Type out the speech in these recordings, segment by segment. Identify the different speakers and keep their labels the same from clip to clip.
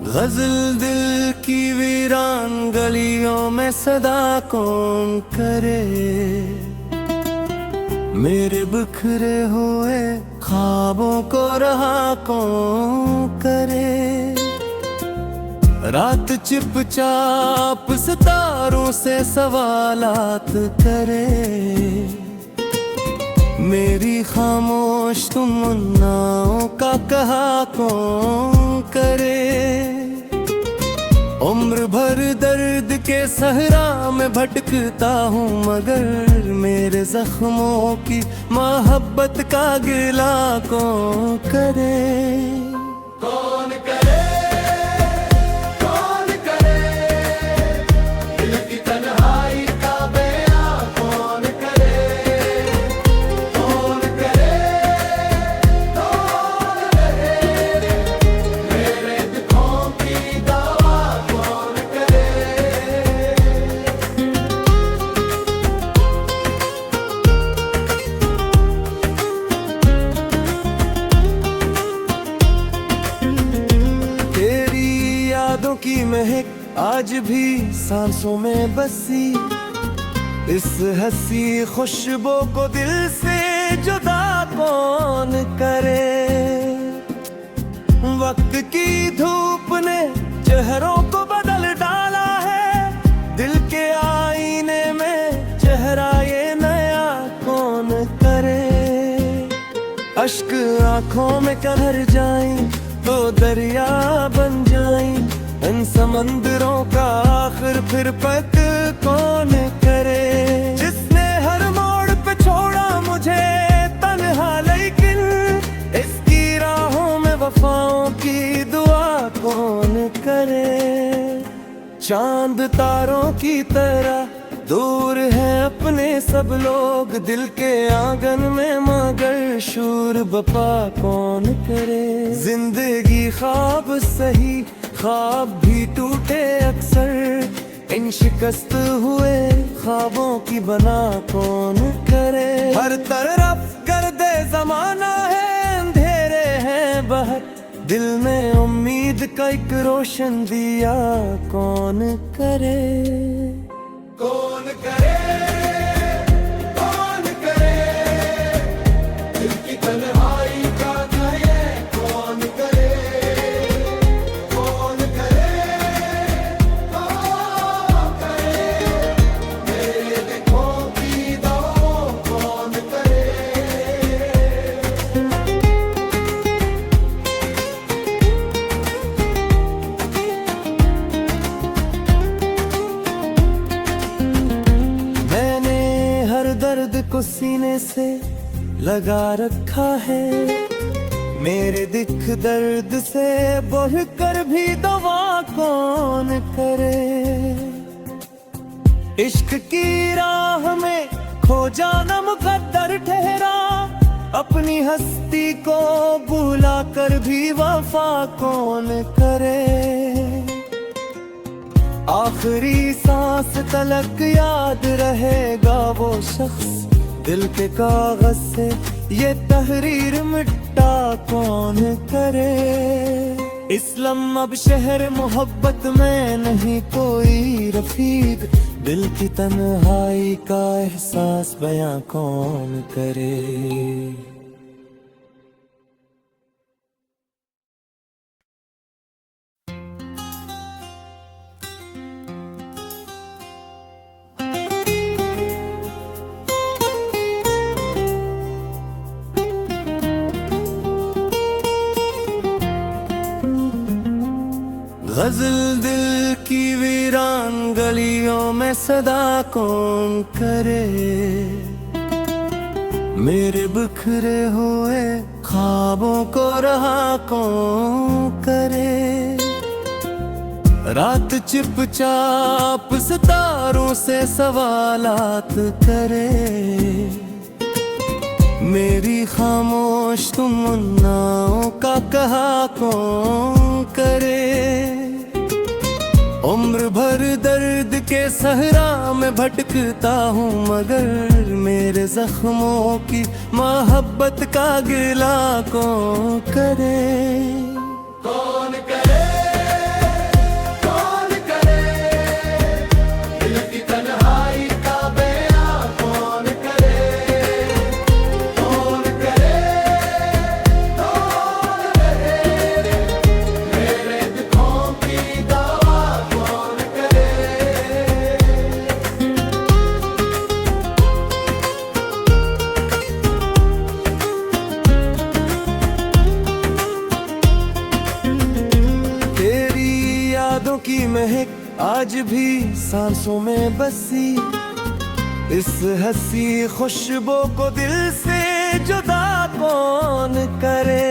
Speaker 1: गजल दिल की वीरान गलियों में सदा कौन करे, मेरे बिखरे हुए ख्वाबों को रहा कौन करे। रात चुपचाप सितारों से सवालात करे, मेरी खामोश तमन्नाओं का कहा कौन करे। उम्र भर दर्द के सहरा में भटकता हूँ, मगर मेरे जख्मों की मोहब्बत का गिला कौन करे। कौन करे, कौन करे, दिल की तन्हाई का बयां कौन करे। कौन करे, कौन करे, मेरे दुखों की दवा कौन करे। तेरी यादों की महक आज भी सांसों में बसी, इस हंसी खुशबू को दिल से जुदा कौन करे। वक्त की धूप ने चेहरों को बदल डाला है, दिल के आईने में चेहरा ये नया कौन करे। अश्क आंखों में भर जाएं तो दरिया बन जाएं, इन समंदरों का आखिर फिर पत कौन करे। जिसने हर मोड़ पे छोड़ा मुझे तन्हा, लेकिन इसकी राहों में वफाओं की दुआ कौन करे। चांद तारों की तरह दूर है अपने सब लोग, दिल के आंगन में मगर शूर बपा कौन करे। जिंदगी ख्वाब सही, ख्वाब भी टूटे अक्सर, इन शिकस्त हुए ख्वाबों की बना कौन करे। हर तरफ गर्दे जमाना है, अंधेरे हैं बाहर, दिल में उम्मीद का एक रोशन दिया कौन करे। कौन करे, कौन करे, दिल की तन्हाई का ये कौन करे। कौन करे, कौन करे, मेरे दुखों की दवा कौन करे। दर्द को सीने से लगा रखा है, मेरे दिख दर्द से बढ़ कर भी दवा कौन करे। इश्क की राह में खो जाना मुकद्दर ठहरा, अपनी हस्ती को भुला कर भी वफा कौन करे। आखिरी सांस तलक याद रहेगा वो शख्स, दिल के कागज से ये तहरीर मिटा कौन करे। इस्लाम अब शहर मोहब्बत में नहीं कोई रफीक, दिल की तन्हाई का एहसास बयां कौन करे। गजल दिल की वीरान गलियों में सदा कौन करे, मेरे बिखरे हुए ख्वाबों को रहा कौन करे। रात चुपचाप सितारों से सवालात करे, मेरी खामोश तमन्नाओं का कहा कौन करे। उम्र भर दर्द के सहरा में भटकता हूँ, मगर मेरे जख्मों की मोहब्बत का गिला कौन करे। कौन करे, यादों की महक आज भी सांसों में बसी, इस हंसी खुशबू को दिल से जुदा कौन करे।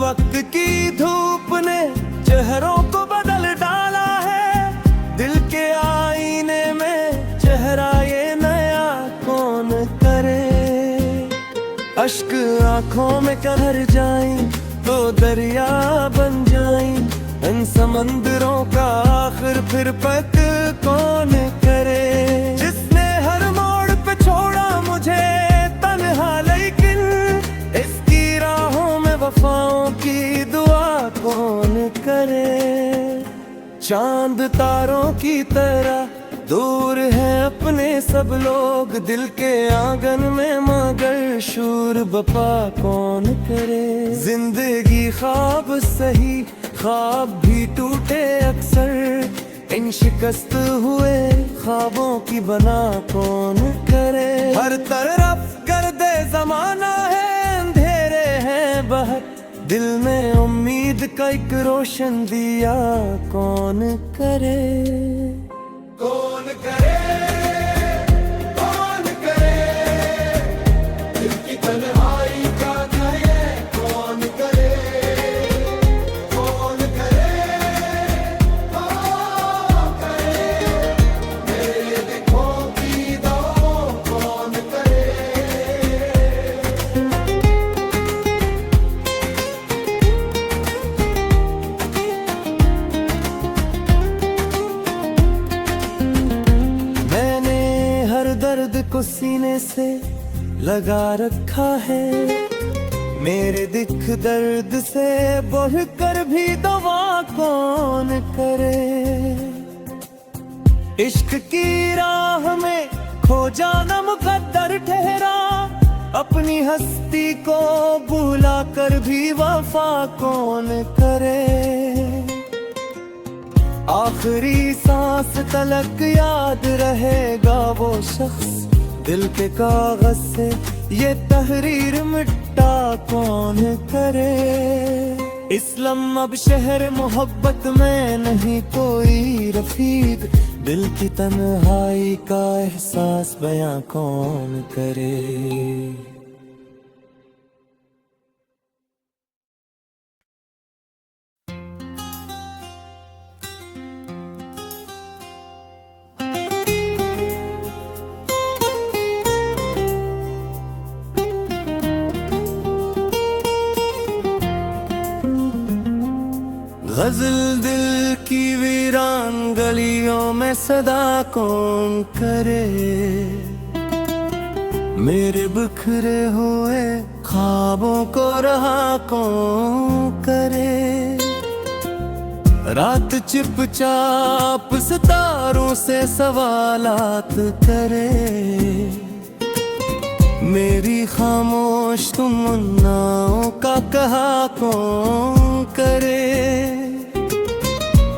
Speaker 1: वक्त की धूप ने चेहरों को बदल डाला है, दिल के आईने में चेहरा ये नया कौन करे। अश्क आंखों में कहर जाएं तो दरिया बन जाएं, इन समंदरों का आखिर फिर पक कौन करे। जिसने हर मोड़ पे छोड़ा मुझे तन्हा, लेकिन इसकी राहों में वफाओं की दुआ कौन करे। चांद तारों की तरह दूर है अपने सब लोग, दिल के आंगन में मगर शूर बपा कौन करे। जिंदगी ख्वाब सही, ख्वाब भी टूटे अक्सर, इन शिकस्त हुए ख्वाबों की बना कौन करे। हर तरफ गर्दे जमाना है, अंधेरे हैं बहुत, दिल में उम्मीद का एक रोशन दिया कौन करे। कौन करे, कौन करे, दिल की तन्हाई का करे कौन करे। कौन करे, कौन करे, मेरे दिलों की दवा कौन करे। दर्द को सीने से लगा रखा है, मेरे दिख दर्द से बढ़ कर भी दवा कौन करे। इश्क की राह में खो जाना मुकद्दर ठहरा, अपनी हस्ती को भुला कर भी वफा कौन करे। आखिरी सांस तलक याद रहेगा वो शख्स, दिल के कागज से ये तहरीर मिटा कौन करे। इस्लाम अब शहर मोहब्बत में नहीं कोई रफीक, दिल की तन्हाई का एहसास बयां कौन करे। गजल दिल की वीरान गलियों में सदा कौन करे। मेरे बिखरे हुए ख्वाबों को रहा कौन करे। रात चुपचाप सितारों से सवालात करे, मेरी खामोश तमन्नाओं का कहा कौन करे।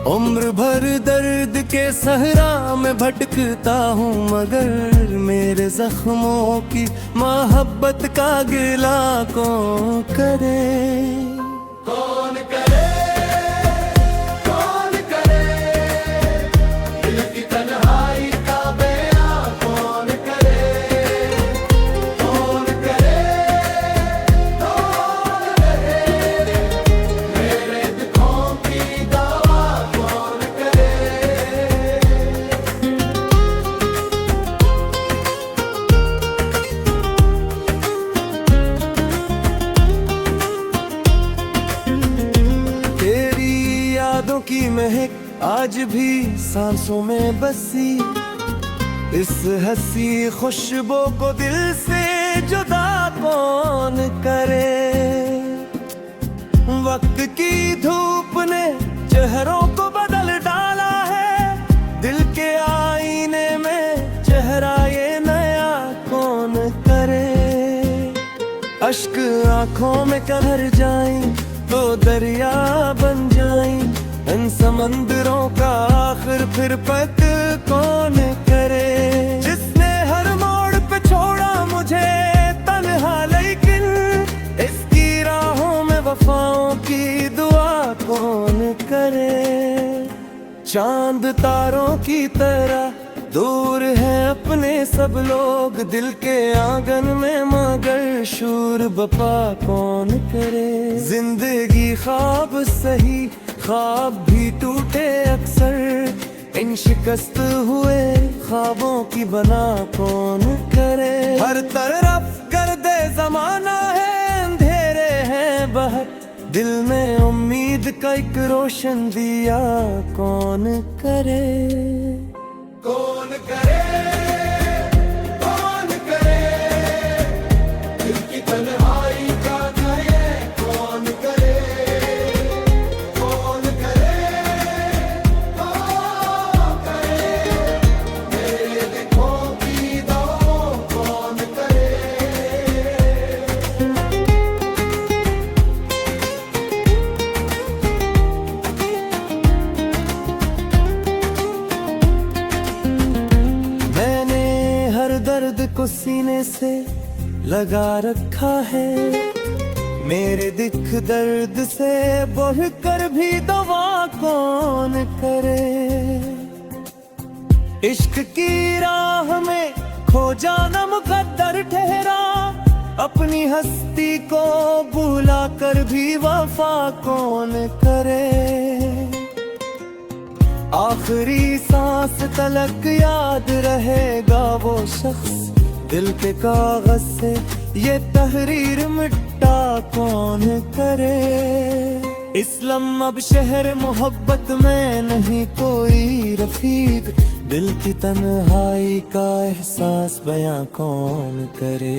Speaker 1: उम्र भर दर्द के सहरा में भटकता हूँ, मगर मेरे जख्मों की मोहब्बत का गिला कौन करे। कौन करे, कौन करे, दिल की तन्हाई का बयां कौन करे। कौन करे, कौन करे, मेरे दुखों की दवा कौन करे। तेरी यादों की महक आज भी सांसों में बसी, इस हंसी खुशबू को दिल से जुदा कौन करे। वक्त की धूप ने चेहरों को बदल डाला है, दिल के आईने में चेहरा ये नया कौन करे। अश्क आंखों में कहर जाएं तो दरिया बन जाएं, इन समंदरों का आखिर फिर पक कौन करे। जिसने हर मोड़ पे छोड़ा मुझे तन्हा, लेकिन इसकी राहों में वफाओं की दुआ कौन करे। चांद तारों की तरह दूर है अपने सब लोग, दिल के आंगन में मगर शूर बपा कौन करे। जिंदगी ख्वाब सही, ख्वाब भी टूटे अक्सर, इन शिकस्त हुए ख्वाबों की बना कौन करे। हर तरफ गर्दे जमाना है, अंधेरे हैं बहर, दिल में उम्मीद का एक रोशन दिया कौन करे। कौन करे, कौन करे, दिल की तन्हाई का करे, कौन करे, कौन करे, कौन करे, मेरे दिलों की दवाओं कौन करे। दर्द को सीने से लगा रखा है, मेरे दिख दर्द से बढ़ कर भी दवा कौन करे। इश्क की राह में खो जाना मुकद्दर ठहरा, अपनी हस्ती को भुला कर भी वफा कौन करे। आखिरी सांस तलक याद रहेगा वो शख्स, दिल के कागज से ये तहरीर मिटा कौन करे। इस्लाम अब शहर मोहब्बत में नहीं कोई रफीक, दिल की तन्हाई का एहसास बयां कौन करे।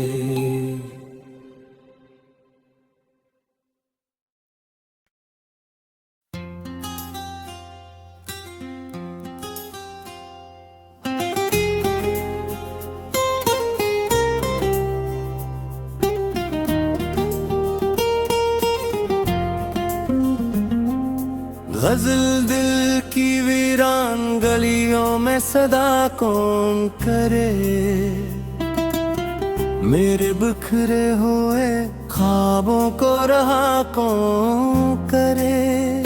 Speaker 1: गजल दिल की वीरान गलियों में सदा कौन करे। मेरे बिखरे हुए ख्वाबों को रहा कौन करे।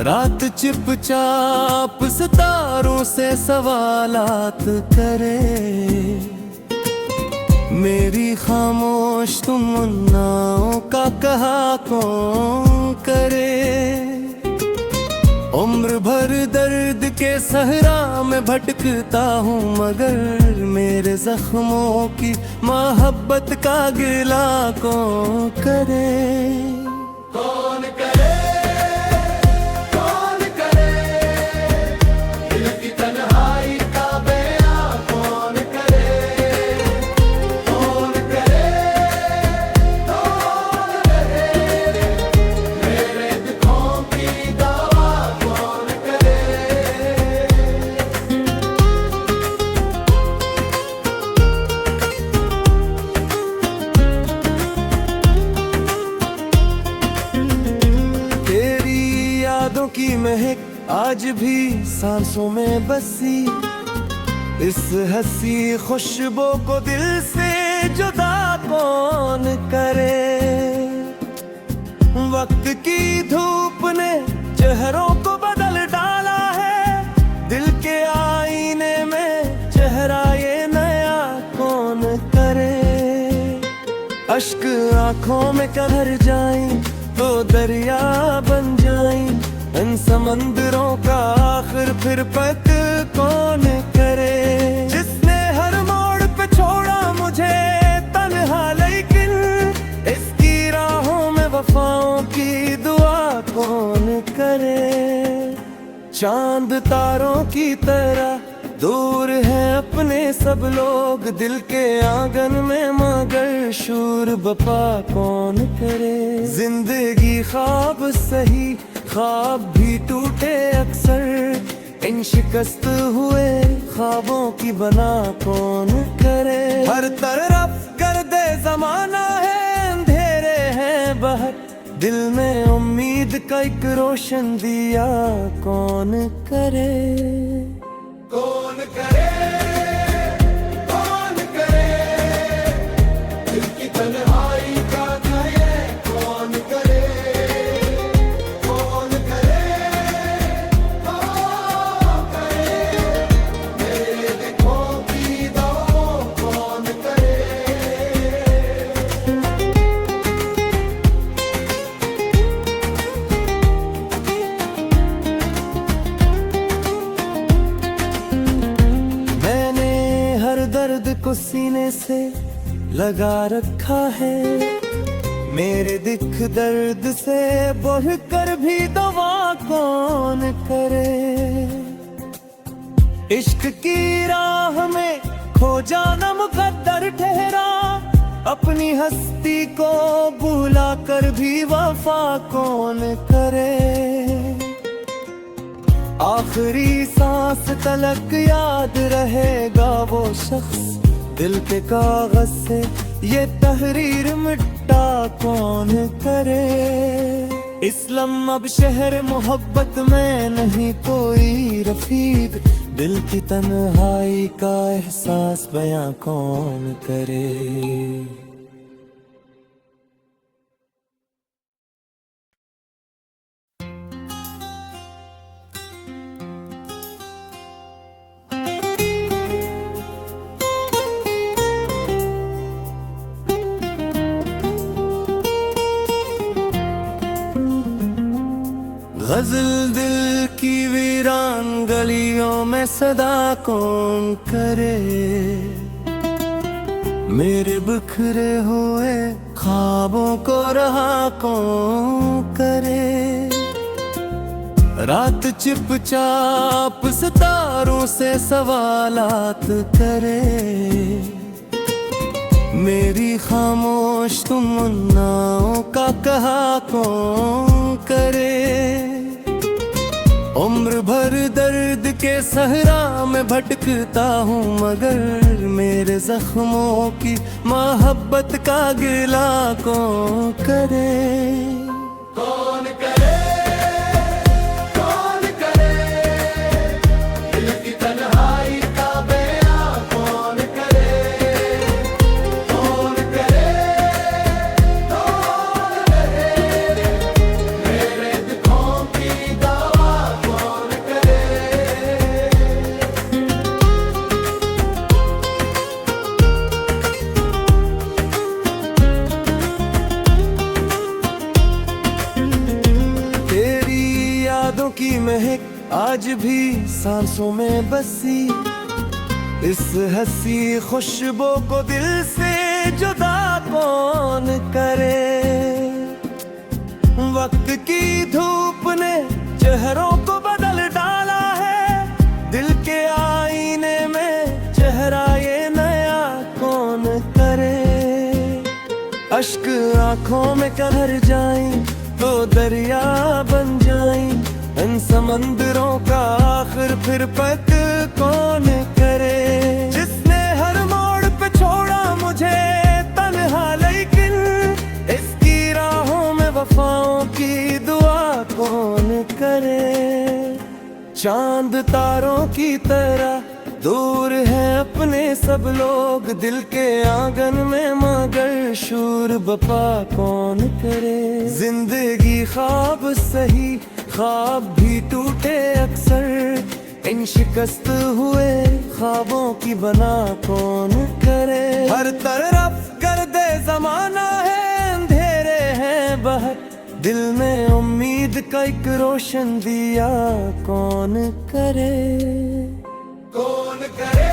Speaker 1: रात चुपचाप सितारों से सवालात करे, मेरी खामोश तमन्नाओं का कहा कौन करे। उम्र भर दर्द के सहरा में भटकता हूँ, मगर मेरे जख्मों की मोहब्बत का गिला कौन करे। कौन करे, कौन करे, दिल की तन्हाई का बयां कौन करे। कौन करे, कौन करे, मेरे दुखों की दवा कौन करे। तेरी यादों की महक आज भी सांसों में बसी, इस हंसी खुशबू को दिल से जुदा कौन करे। वक्त की धूप ने चेहरों को बदल डाला है, दिल के आईने में चेहरा ये नया कौन करे। अश्क आंखों में कहर जाएं तो दरिया बन जाएं, इन समंदरों का आखिर फिर पत कौन करे। जिसने हर मोड़ पे छोड़ा मुझे तन्हा, लेकिन इसकी राहों में वफाओं की दुआ कौन करे। चांद तारों की तरह दूर है अपने सब लोग, दिल के आंगन में मगर शूर बपा कौन करे। जिंदगी ख्वाब सही, ख्वाब भी टूटे अक्सर, इन शिकस्त हुए ख्वाबों की बना कौन करे। हर तरफ गर्दे जमाना है, अंधेरे हैं बहर, दिल में उम्मीद का एक रोशन दिया कौन करे। कौन करे, कौन करे, दिल की तन्हाई का करे, कौन करे, कौन करे, सीने से लगा रखा है। मेरे दिख दर्द से बढ़ कर भी दवा कौन करे। इश्क की राह में खो जाना मुकद्दर ठहरा, अपनी हस्ती को भुला कर भी वफा कौन करे। आखिरी सांस तलक याद रहेगा वो शख्स, दिल के कागज से ये तहरीर मिटा कौन करे। इस्लाम अब शहर मोहब्बत में नहीं कोई रफीक, दिल की तन्हाई का एहसास बयां कौन करे। गजल दिल की वीरान गलियों में सदा कौन करे। मेरे बिखरे हुए ख्वाबों को रहा कौन करे। रात चुपचाप सितारों से सवालात करे। मेरी खामोश तमन्नाओं का कहा कौन करे। उम्र भर दर्द के सहरा में भटकता हूँ, मगर मेरे जख्मों की मोहब्बत का गिला कौन करे। कौन करे, कौन करे, दिल की तन्हाई का बयां कौन करे। कौन करे, कौन करे, मेरे दुखों की दवा कौन करे। तेरी यादों की महक आज भी सांसों में बसी, इस हंसी खुशबू को दिल से जुदा कौन करे। वक्त की धूप ने चेहरों को बदल डाला है, दिल के आईने में चेहरा ये नया कौन करे। अश्क आंखों में कर जाएं तो दरिया बन जाएं, इन समंदरों का आखिर फिर पत कौन करे। जिसने हर मोड़ पे छोड़ा मुझे तन्हा, लेकिन इसकी राहों में वफाओं की दुआ कौन करे। चांद तारों की तरह दूर है अपने सब लोग, दिल के आंगन में मगर शूर बपा कौन करे। जिंदगी ख्वाब सही, ख्वाब भी टूटे अक्सर, इन शिकस्त हुए ख्वाबों की बना कौन करे। हर तरफ गर्दे जमाना है, अंधेरे हैं बाहर, दिल में उम्मीद का एक रोशन दिया कौन करे। कौन करे।